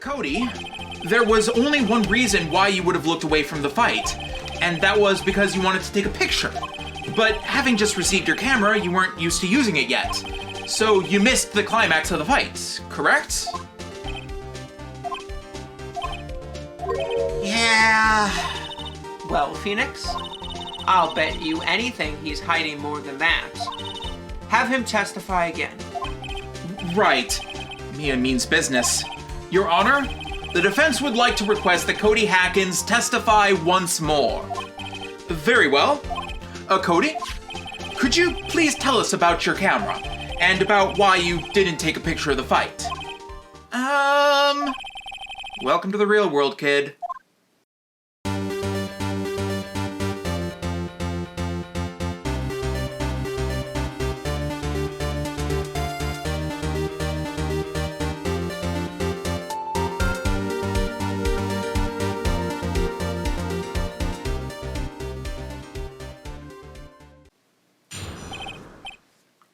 Cody, there was only one reason why you would have looked away from the fight, and that was because you wanted to take a picture. But having just received your camera, you weren't used to using it yet. So you missed the climax of the fight, correct? Yeah. Well, Phoenix, I'll bet you anything he's hiding more than that. Have him testify again. Right. Mia means business. Your Honor, the defense would like to request that Cody Hackins testify once more. Very well. Cody, could you please tell us about your camera and about why you didn't take a picture of the fight? Welcome to the real world, kid.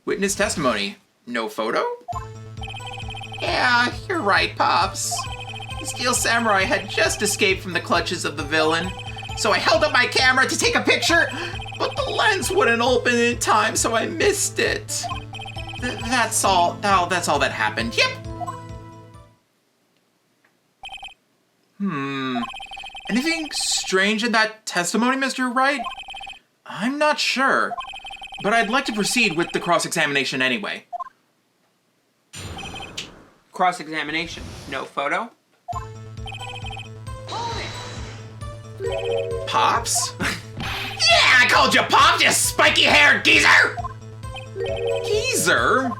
Witness testimony. No photo? Yeah, you're right, Pops. The Steel Samurai had just escaped from the clutches of the villain, so I held up my camera to take a picture, but the lens wouldn't open in time, so I missed it. That's all. Oh, that's all that happened. Yep. Anything strange in that testimony, Mr. Wright? I'm not sure, but I'd like to proceed with the cross-examination anyway. Cross-examination. No photo? Pops? Yeah, I called you Pop, you spiky-haired geezer! Geezer?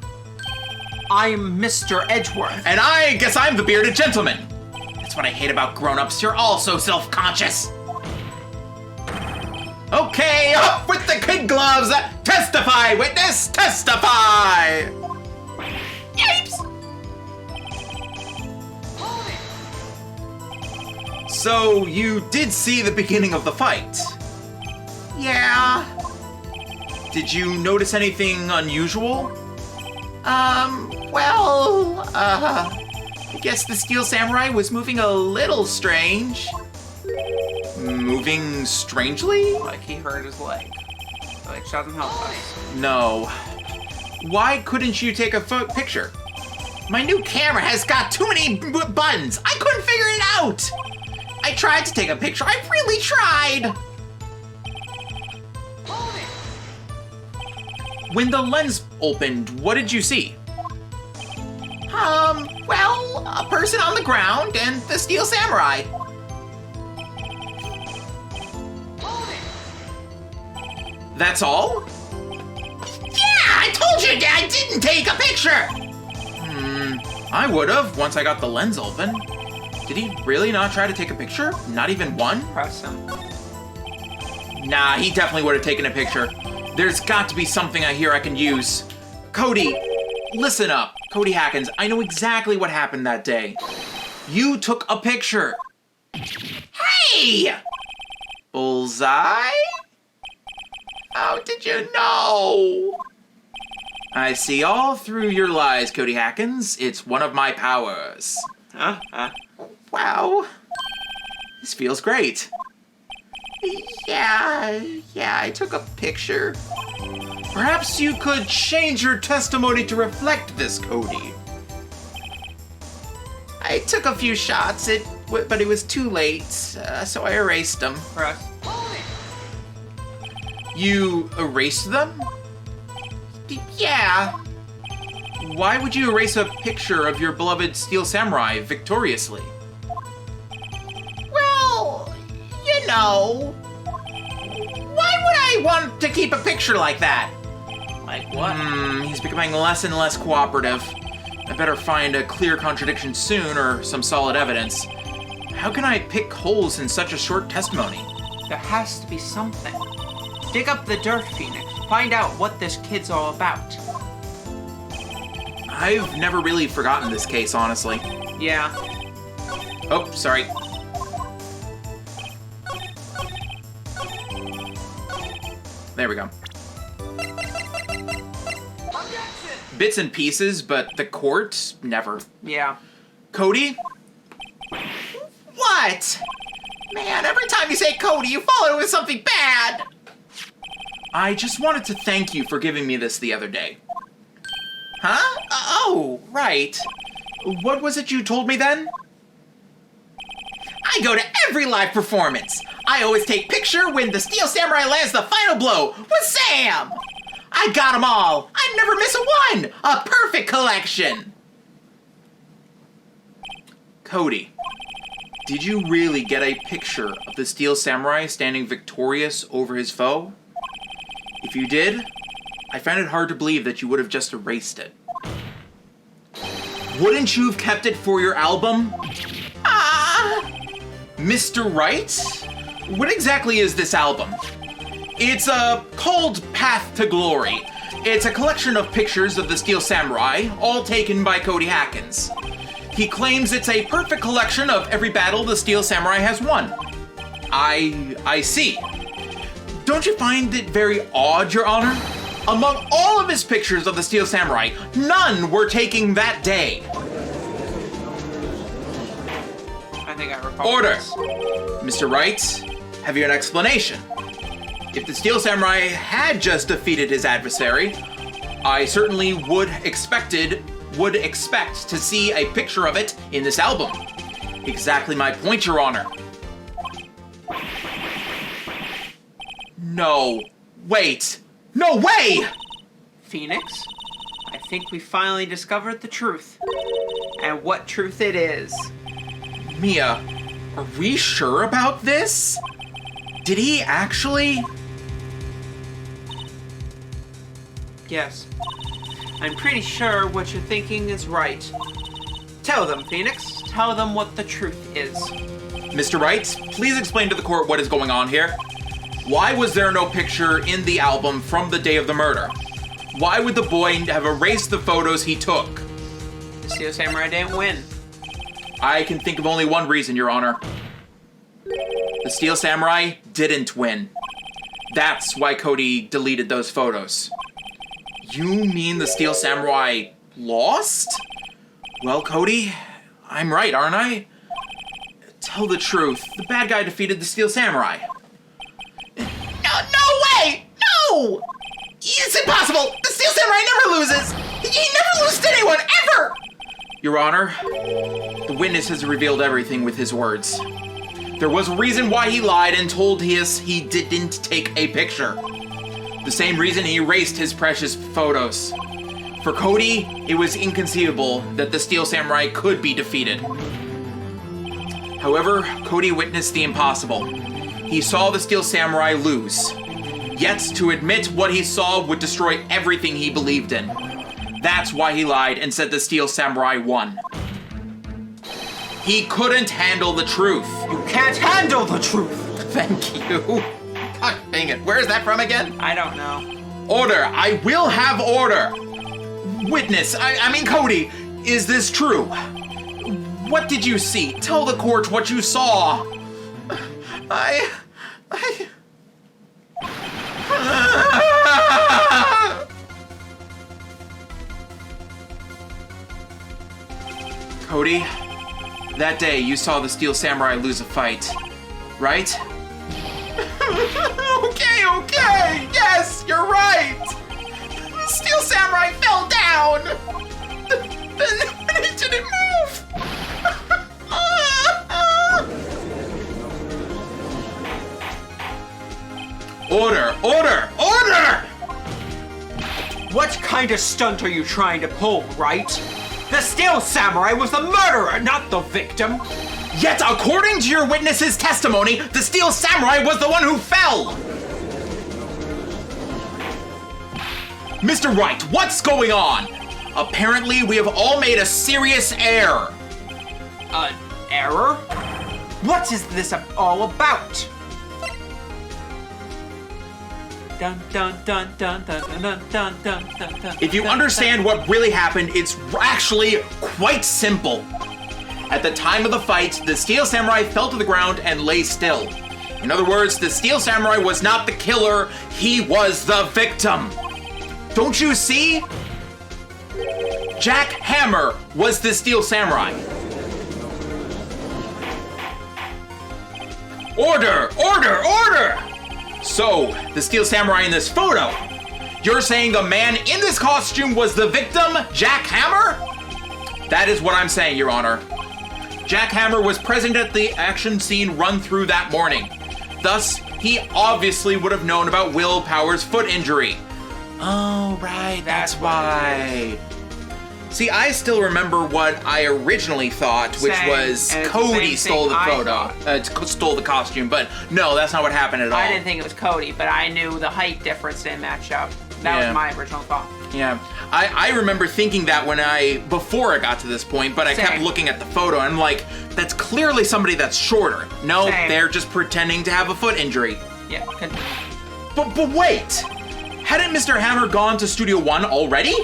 I'm Mr. Edgeworth. And I guess I'm the bearded gentleman. That's what I hate about grown-ups. You're all so self-conscious. Okay, up with the kid gloves! Testify, witness! Testify! Yipes! So, you did see the beginning of the fight? Yeah. Did you notice anything unusual? I guess the Steel Samurai was moving a little strange. Moving strangely? Like he hurt his leg. Which doesn't help us. No. Why couldn't you take a picture? My new camera has got too many buttons. I couldn't figure it out. I tried to take a picture. I really tried. When the lens opened, what did you see? A person on the ground and the Steel Samurai. That's all? Yeah, I told you I didn't take a picture. I would've, once I got the lens open. Did he really not try to take a picture? Not even one? Press him. Nah, he definitely would've taken a picture. There's got to be something I hear I can use. Cody, listen up. Cody Hackins, I know exactly what happened that day. You took a picture. Hey! Bullseye? How did you know? I see all through your lies, Cody Hackins. It's one of my powers. Wow. This feels great. Yeah, I took a picture. Perhaps you could change your testimony to reflect this, Cody. I took a few shots, but it was too late, so I erased them. Press. You erased them? Yeah. Why would you erase a picture of your beloved Steel Samurai victoriously? Well, you know. Why would I want to keep a picture like that? Like what? He's becoming less and less cooperative. I better find a clear contradiction soon or some solid evidence. How can I pick holes in such a short testimony? There has to be something. Dig up the dirt, Phoenix. Find out what this kid's all about. I've never really forgotten this case, honestly. Yeah. Oh, sorry. There we go. Objection! Bits and pieces, but the court, never. Yeah. Cody, What? Man, every time you say Cody, you follow it with something bad. I just wanted to thank you for giving me this the other day. Huh? Oh, right. What was it you told me then? I go to every live performance. I always take picture when the Steel Samurai lands the final blow with Sam. I got them all. I never miss a one. A perfect collection. Cody, did you really get a picture of the Steel Samurai standing victorious over his foe? If you did, I find it hard to believe that you would have just erased it. Wouldn't you have kept it for your album? Mr. Wright? What exactly is this album? It's called Path to Glory. It's a collection of pictures of the Steel Samurai, all taken by Cody Hackins. He claims it's a perfect collection of every battle the Steel Samurai has won. I see. Don't you find it very odd, Your Honor? Among all of his pictures of the Steel Samurai, none were taken that day. I think I recall Order! this. Mr. Wright, have you an explanation? If the Steel Samurai had just defeated his adversary, I certainly would expect to see a picture of it in this album. Exactly my point, Your Honor. No. Wait. No way! Phoenix, I think we finally discovered the truth. And what truth it is. Mia, are we sure about this? Did he actually? Yes. I'm pretty sure what you're thinking is right. Tell them, Phoenix. Tell them what the truth is. Mr. Wright, please explain to the court what is going on here. Why was there no picture in the album from the day of the murder? Why would the boy have erased the photos he took? The Steel Samurai didn't win. I can think of only one reason, Your Honor. The Steel Samurai didn't win. That's why Cody deleted those photos. You mean the Steel Samurai lost? Well, Cody, I'm right, aren't I? Tell the truth. The bad guy defeated the Steel Samurai. No way! No! It's impossible! The Steel Samurai never loses! He never loses to anyone, ever! Your Honor, the witness has revealed everything with his words. There was a reason why he lied and told us he didn't take a picture. The same reason he erased his precious photos. For Cody, it was inconceivable that the Steel Samurai could be defeated. However, Cody witnessed the impossible. He saw the Steel Samurai lose. Yet, to admit what he saw would destroy everything he believed in. That's why he lied and said the Steel Samurai won. He couldn't handle the truth. You can't handle the truth! Thank you. God dang it. Where is that from again? I don't know. Order! I will have order! Witness, I mean Cody, is this true? What did you see? Tell the court what you saw. Cody, that day you saw the Steel Samurai lose a fight, right? Okay. Yes, you're right. The Steel Samurai fell down. Then he didn't move. Order! What kind of stunt are you trying to pull, right? The Steel Samurai was the murderer, not the victim! Yet, according to your witness's testimony, the Steel Samurai was the one who fell! Mr. Wright, what's going on? Apparently, we have all made a serious error. An error? What is this all about? Dun dun dun dun dun dun dun dun dun dun. If you understand what really happened, it's actually quite simple. At the time of the fight, the Steel Samurai fell to the ground and lay still. In other words, the Steel Samurai was not the killer, he was the victim. Don't you see? Jack Hammer was the Steel Samurai. Order! Order! Order! So, the Steel Samurai in this photo, you're saying the man in this costume was the victim, Jack Hammer? That is what I'm saying, Your Honor. Jack Hammer was present at the action scene run through that morning. Thus, he obviously would have known about Will Power's foot injury. Oh, right, that's why. See, I still remember what I originally thought, which was Cody stole the photo, stole the costume, but no, that's not what happened at all. I didn't think it was Cody, but I knew the height difference didn't match up. That was my original thought. Yeah, I remember thinking that before I got to this point, but I kept looking at the photo and I'm like, that's clearly somebody that's shorter. No, they're just pretending to have a foot injury. Yeah, continue. But wait! Hadn't Mr. Hammer gone to Studio 1 already?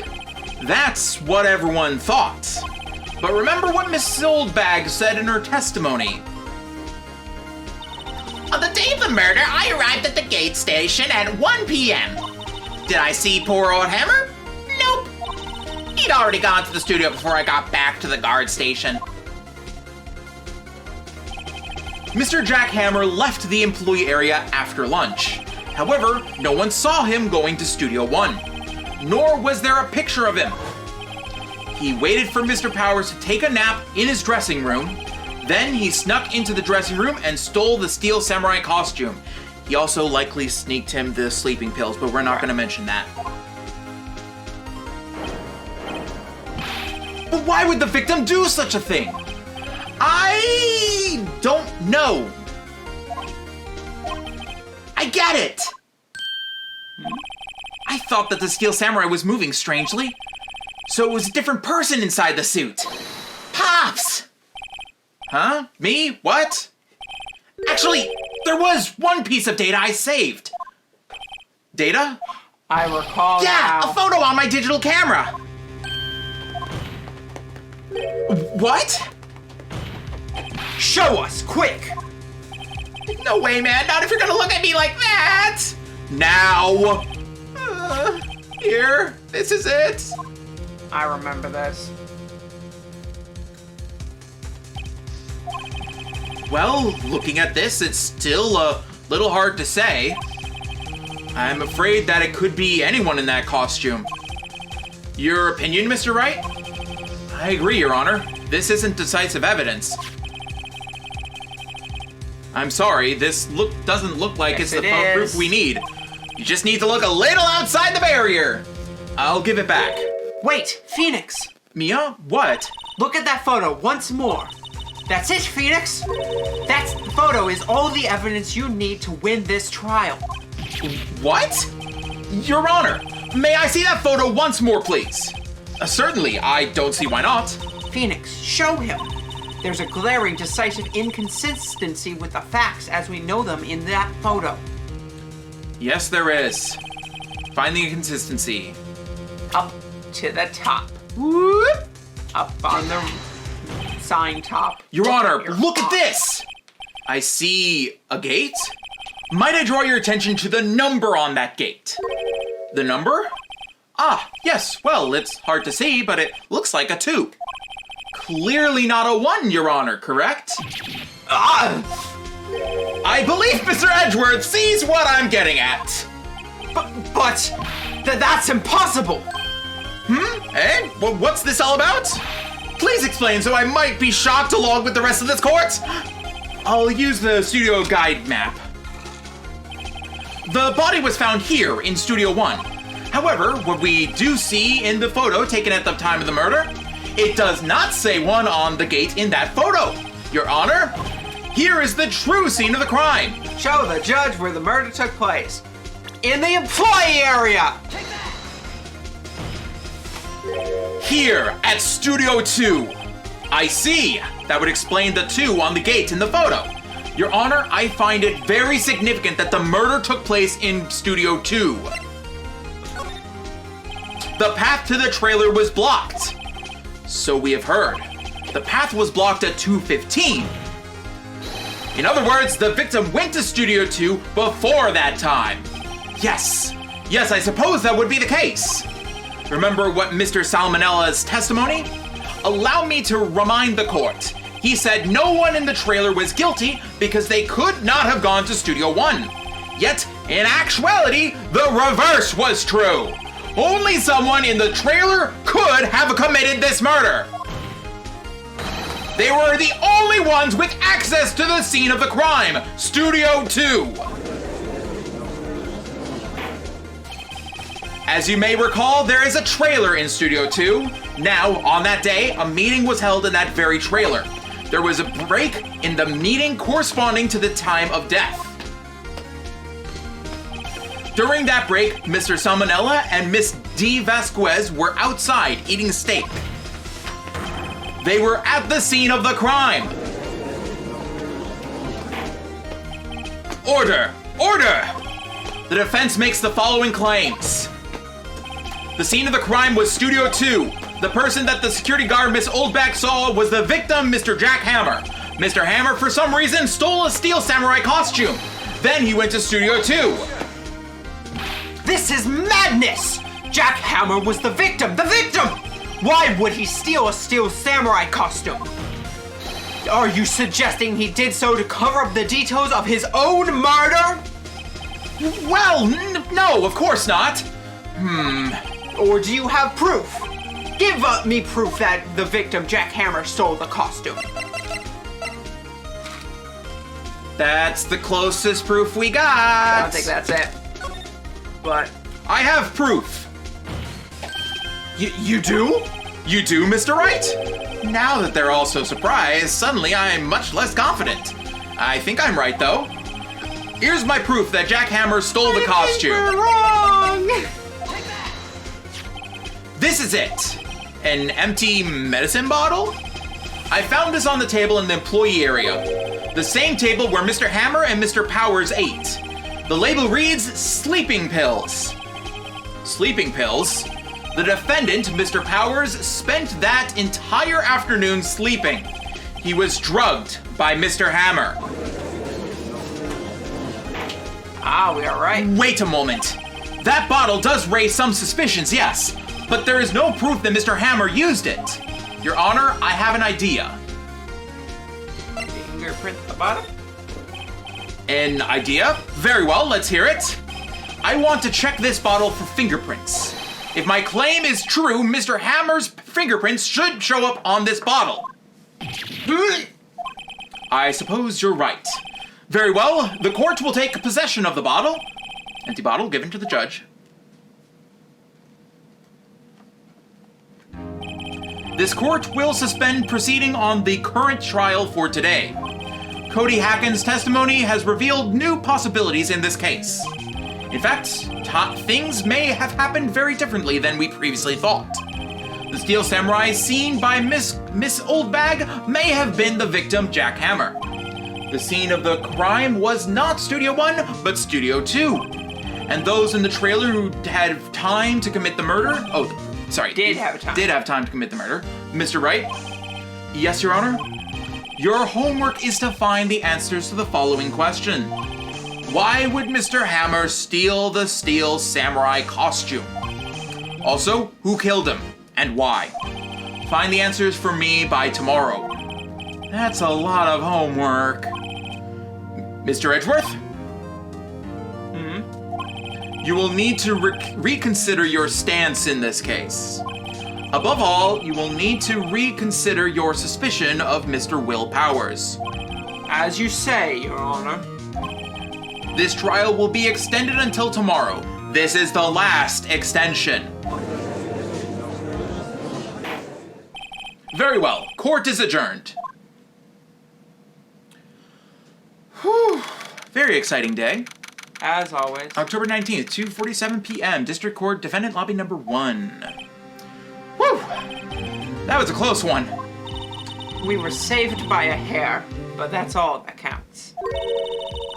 That's what everyone thought. But remember what Miss Oldbag said in her testimony. On the day of the murder, I arrived at the gate station at 1 p.m. Did I see poor old Hammer? Nope. He'd already gone to the studio before I got back to the guard station. Mr. Jack Hammer left the employee area after lunch. However, no one saw him going to Studio 1, nor was there a picture of him. He waited for Mr. Powers to take a nap in his dressing room. Then he snuck into the dressing room and stole the Steel Samurai costume. He also likely sneaked him the sleeping pills, but we're not going to mention that. But why would the victim do such a thing? I don't know. I get it! I thought that the Steel Samurai was moving strangely. So it was a different person inside the suit. Pops! Huh? Me? What? Actually, there was one piece of data I saved. Data? I recall Yeah, now. a photo on my digital camera. What? Show us, quick! No way, man. Not if you're gonna look at me like that. Now! Here. This is it. I remember this. Well, looking at this, it's still a little hard to say. I'm afraid that it could be anyone in that costume. Your opinion, Mr. Wright? I agree, Your Honor. This isn't decisive evidence. I'm sorry, this doesn't look like it's the proof we need. You just need to look a little outside the barrier. I'll give it back. Wait, Phoenix! Mia, what? Look at that photo once more. That's it, Phoenix! That photo is all the evidence you need to win this trial. What? Your Honor, may I see that photo once more, please? Certainly, I don't see why not. Phoenix, show him. There's a glaring, decisive inconsistency with the facts as we know them in that photo. Yes, there is. Find the inconsistency. Up to the top. Whoop! Up on the sign top. Your Honor, look at this! I see a gate. Might I draw your attention to the number on that gate? The number? Ah, yes, well, it's hard to see, but it looks like a 2. Clearly not a 1, Your Honor, correct? I believe Mr. Edgeworth sees what I'm getting at. But that's impossible! Eh? What's this all about? Please explain so I might be shocked along with the rest of this court. I'll use the studio guide map. The body was found here in Studio 1. However, what we do see in the photo taken at the time of the murder, it does not say 1 on the gate in that photo. Your Honor, here is the true scene of the crime. Show the judge where the murder took place. In the employee area! Here at Studio 2. I see. That would explain the 2 on the gate in the photo. Your Honor, I find it very significant that the murder took place in Studio 2. The path to the trailer was blocked. So we have heard. The path was blocked at 2:15. In other words, the victim went to Studio 2 before that time. Yes, I suppose that would be the case. Remember what Mr. Salmonella's testimony? Allow me to remind the court. He said no one in the trailer was guilty because they could not have gone to Studio One. Yet, in actuality, the reverse was true. Only someone in the trailer could have committed this murder. They were the only ones with access to the scene of the crime, Studio 2. As you may recall, there is a trailer in Studio 2. Now, on that day, a meeting was held in that very trailer. There was a break in the meeting corresponding to the time of death. During that break, Mr. Salmonella and Miss D. Vasquez were outside eating steak. They were at the scene of the crime. Order! Order! The defense makes the following claims. The scene of the crime was Studio 2. The person that the security guard Miss Oldback saw was the victim, Mr. Jack Hammer. Mr. Hammer, for some reason, stole a steel samurai costume. Then he went to Studio 2. This is madness! Jack Hammer was the victim! The victim! Why would he steal a steel samurai costume? Are you suggesting he did so to cover up the details of his own murder? Well, no, of course not. Or do you have proof? Give me proof that the victim, Jack Hammer, stole the costume. That's the closest proof we got. I don't think that's it. But I have proof. you do? You do, Mr. Wright? Now that they're all so surprised, suddenly I'm much less confident. I think I'm right, though. Here's my proof that Jack Hammer stole the costume. We're wrong! This is it. An empty medicine bottle? I found this on the table in the employee area. The same table where Mr. Hammer and Mr. Powers ate. The label reads, sleeping pills. Sleeping pills? The defendant, Mr. Powers, spent that entire afternoon sleeping. He was drugged by Mr. Hammer. We are right. Wait a moment. That bottle does raise some suspicions, yes. But there is no proof that Mr. Hammer used it. Your Honor, I have an idea. Fingerprint at the bottom? An idea? Very well, let's hear it. I want to check this bottle for fingerprints. If my claim is true, Mr. Hammer's fingerprints should show up on this bottle. I suppose you're right. Very well, the court will take possession of the bottle. Empty bottle given to the judge. This court will suspend proceeding on the current trial for today. Cody Hacken's testimony has revealed new possibilities in this case. In fact, things may have happened very differently than we previously thought. The steel samurai seen by Miss Oldbag may have been the victim, Jack Hammer. The scene of the crime was not Studio 1, but Studio 2. And those in the trailer who had time to commit the murder... Did have time to commit the murder. Mr. Wright? Yes, Your Honor? Your homework is to find the answers to the following question. Why would Mr. Hammer steal the steel samurai costume? Also, who killed him and why? Find the answers for me by tomorrow. That's a lot of homework. Mr. Edgeworth? You will need to reconsider your stance in this case. Above all, you will need to reconsider your suspicion of Mr. Will Powers. As you say, Your Honor. This trial will be extended until tomorrow. This is the last extension. Very well. Court is adjourned. Whew. Very exciting day. As always. October 19th, 2:47 p.m. District Court, Defendant Lobby Number 1. Whew! That was a close one. We were saved by a hair, but that's all that counts.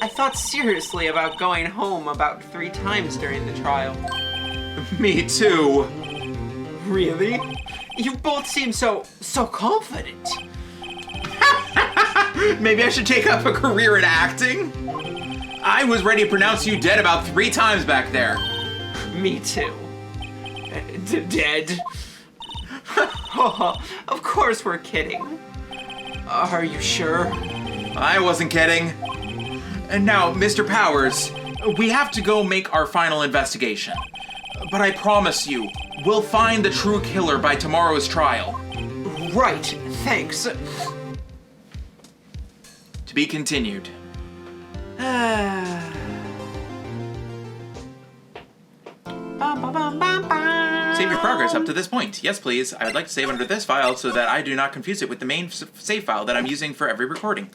I thought seriously about going home about 3 times during the trial. Me too. Really? You both seem so confident. Maybe I should take up a career in acting? I was ready to pronounce you dead about 3 times back there. Me too. Dead? Of course we're kidding. Are you sure? I wasn't kidding. And now, Mr. Powers, we have to go make our final investigation. But I promise you, we'll find the true killer by tomorrow's trial. Right, thanks. To be continued. Save your progress up to this point. Yes, please. I would like to save under this file so that I do not confuse it with the main save file that I'm using for every recording.